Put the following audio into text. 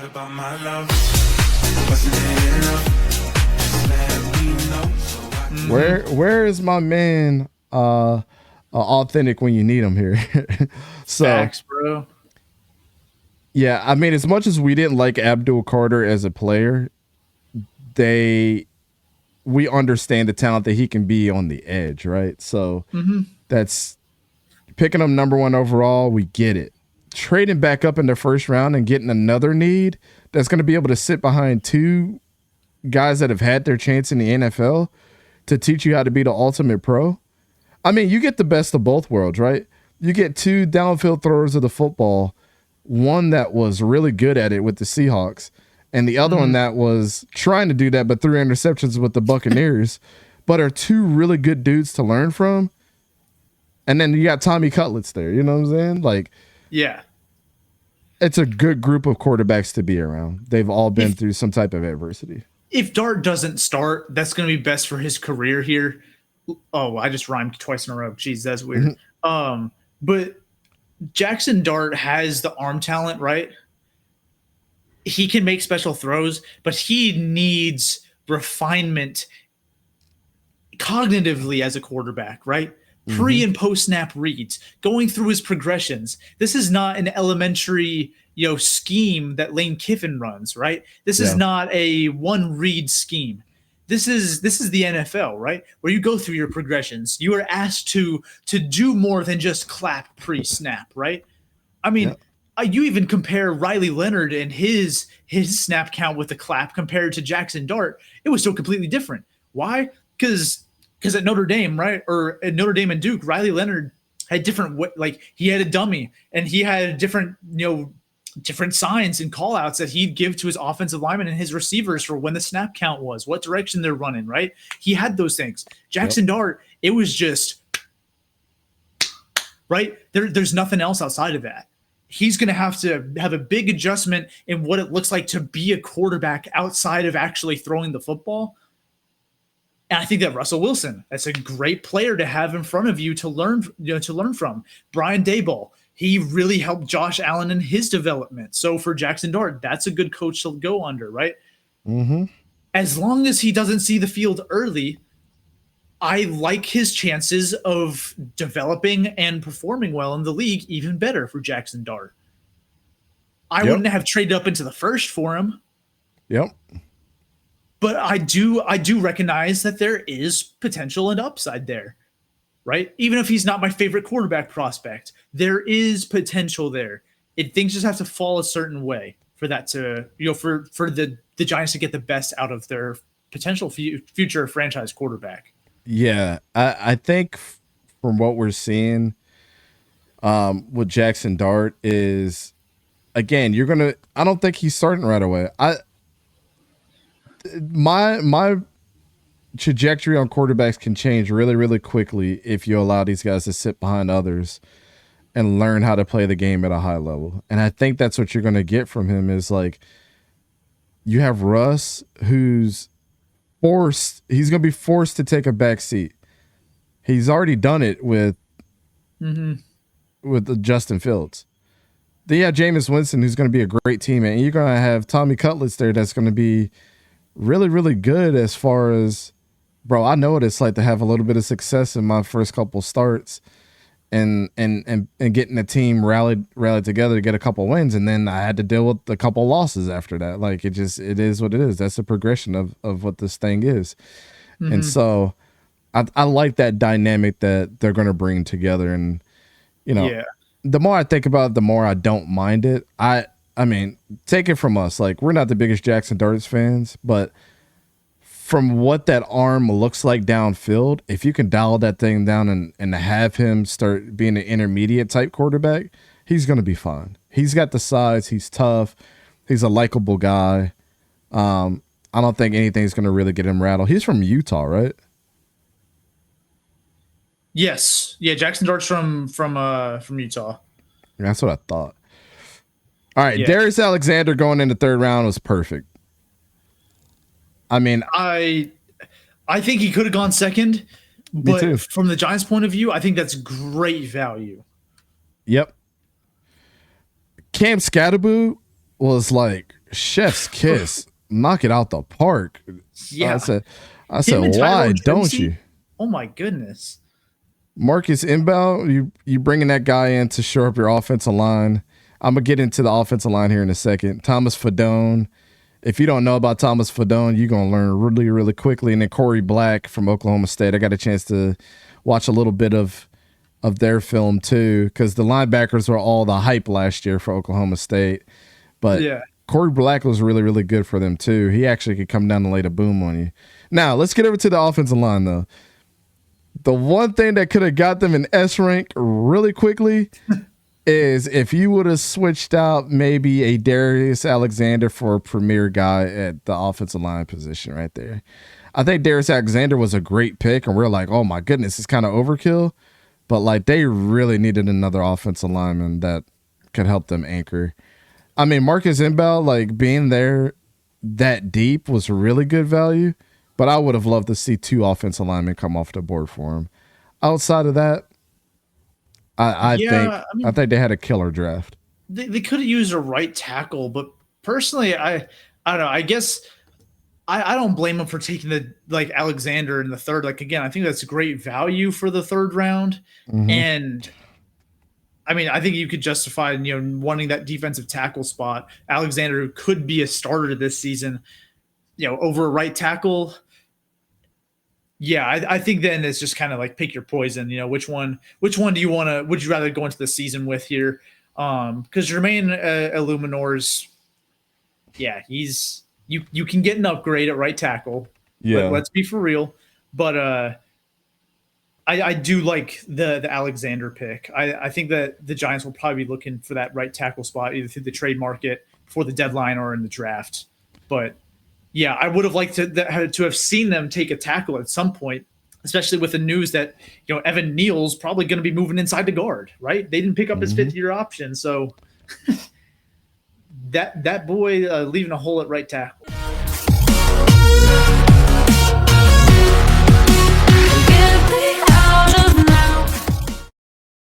about my love? Wasn't it enough? Just let me know so I can Where is my man authentic when you need him here? So Facts, bro. yeah, I mean, as much as we didn't like Abdul Carter as a player, we understand the talent that he can be on the edge, right? So that's picking him number 1 overall. We get it. Trading back up in the first round and getting another need that's going to be able to sit behind 2 guys that have had their chance in the NFL to teach you how to be the ultimate pro. I mean, you get the best of both worlds, right? You get 2 downfield throwers of the football, one that was really good at it with the Seahawks, and the other one that was trying to do that but 3 interceptions with the Buccaneers, but are 2 really good dudes to learn from. And then you got Tommy Cutlets there, you know what I'm saying? Like, Yeah. it's a good group of quarterbacks to be around. They've all been through some type of adversity. If Dart doesn't start, that's going to be best for his career here. Oh, I just rhymed twice in a row. Jeez, that's weird. But Jackson Dart has the arm talent, right? He can make special throws, but he needs refinement cognitively as a quarterback, right? Pre and post snap reads, going through his progressions. This is not an elementary, scheme that Lane Kiffin runs, right? This is not a one read scheme. This is the NFL, right? Where you go through your progressions. You are asked to do more than just clap pre-snap, right? I mean, you even compare Riley Leonard and his snap count with the clap compared to Jackson Dart. It was so completely different. Why? Because at Notre Dame, right, or at Notre Dame and Duke, Riley Leonard had different, he had a dummy and he had different, different signs and call outs that he'd give to his offensive linemen and his receivers for when the snap count was, what direction they're running, right? He had those things. Jackson Dart, it was just, right? There's nothing else outside of that. He's going to have a big adjustment in what it looks like to be a quarterback outside of actually throwing the football. And I think that Russell Wilson, that's a great player to have in front of you to learn from. Brian Daboll, he really helped Josh Allen in his development. So for Jackson Dart, that's a good coach to go under, right? As long as he doesn't see the field early, I like his chances of developing and performing well in the league even better for Jackson Dart. I wouldn't have traded up into the first for him. But I do recognize that there is potential and upside there, right? Even if he's not my favorite quarterback prospect, there is potential there. Things just have to fall a certain way for that to, for the Giants to get the best out of their potential future franchise quarterback. Yeah, I think from what we're seeing with Jackson Dart is, again, I don't think he's starting right away. My trajectory on quarterbacks can change really, really quickly if you allow these guys to sit behind others and learn how to play the game at a high level. And I think that's what you're going to get from him is you have Russ, who's he's going to be forced to take a back seat. He's already done it with Justin Fields. Then you have Jameis Winston, who's going to be a great teammate. And you're going to have Tommy Cutlets there that's going to be really, really good as far as, bro, I know what it's like to have a little bit of success in my first couple starts and getting the team rallied together to get a couple wins. And then I had to deal with a couple losses after that. It is what it is. That's the progression of what this thing is. And so I like that dynamic that they're going to bring together. And, the more I think about it, the more I don't mind it. I mean, take it from us. We're not the biggest Jackson Dart fans, but from what that arm looks like downfield, if you can dial that thing down and have him start being an intermediate type quarterback, he's going to be fine. He's got the size. He's tough. He's a likable guy. I don't think anything's going to really get him rattled. He's from Utah, right? Yes. Yeah, Jackson Dart's from Utah. That's what I thought. All right, Darius Alexander going in the third round was perfect. I mean, I think he could have gone second, but from the Giants' point of view, I think that's great value. Yep. Cam Scatterboo was chef's kiss, knock it out the park. Yeah. I said, why don't you? Oh my goodness. Marcus 𝗕𝗂𝘀𝗀𝘀, you bringing that guy in to shore up your offensive line. I'm gonna get into the offensive line here in a second. Thomas Fadone. If you don't know about Thomas Fadone, you're gonna learn really, really quickly. And then Corey Black from Oklahoma State. I got a chance to watch a little bit of their film too, because the linebackers were all the hype last year for Oklahoma State. But yeah, Corey Black was really, really good for them too. He actually could come down and lay the boom on you. Now let's get over to the offensive line though. The one thing that could have got them an S rank really quickly is if you would have switched out maybe a Darius Alexander for a premier guy at the offensive line position right there. I think Darius Alexander was a great pick, and we're like, oh my goodness, it's kind of overkill. But like they really needed another offensive lineman that could help them anchor. I mean, Marcus 𝗕𝗂𝘀𝘀𝗀, like being there that deep was really good value. But I would have loved to see 2 offensive linemen come off the board for him. Outside of that, I think they had a killer draft. They could have used a right tackle, but personally, I don't know. I guess I don't blame them for taking the Alexander in the 3rd. Like again, I think that's great value for the 3rd round, and I mean I think you could justify wanting that defensive tackle spot. Alexander could be a starter this season, over a right tackle. Yeah, I think then it's just kind of like pick your poison. Which one do you want to? Would you rather go into the season with here? Because Jermaine Illuminor's, yeah, he's you can get an upgrade at right tackle. Yeah, let's be for real. But I do like the Alexander pick. I think that the Giants will probably be looking for that right tackle spot either through the trade market before the deadline or in the draft. But yeah, I would have liked to have seen them take a tackle at some point, especially with the news that Evan Neal's probably going to be moving inside the guard. Right? They didn't pick up his 5th-year option, so that boy leaving a hole at right tackle.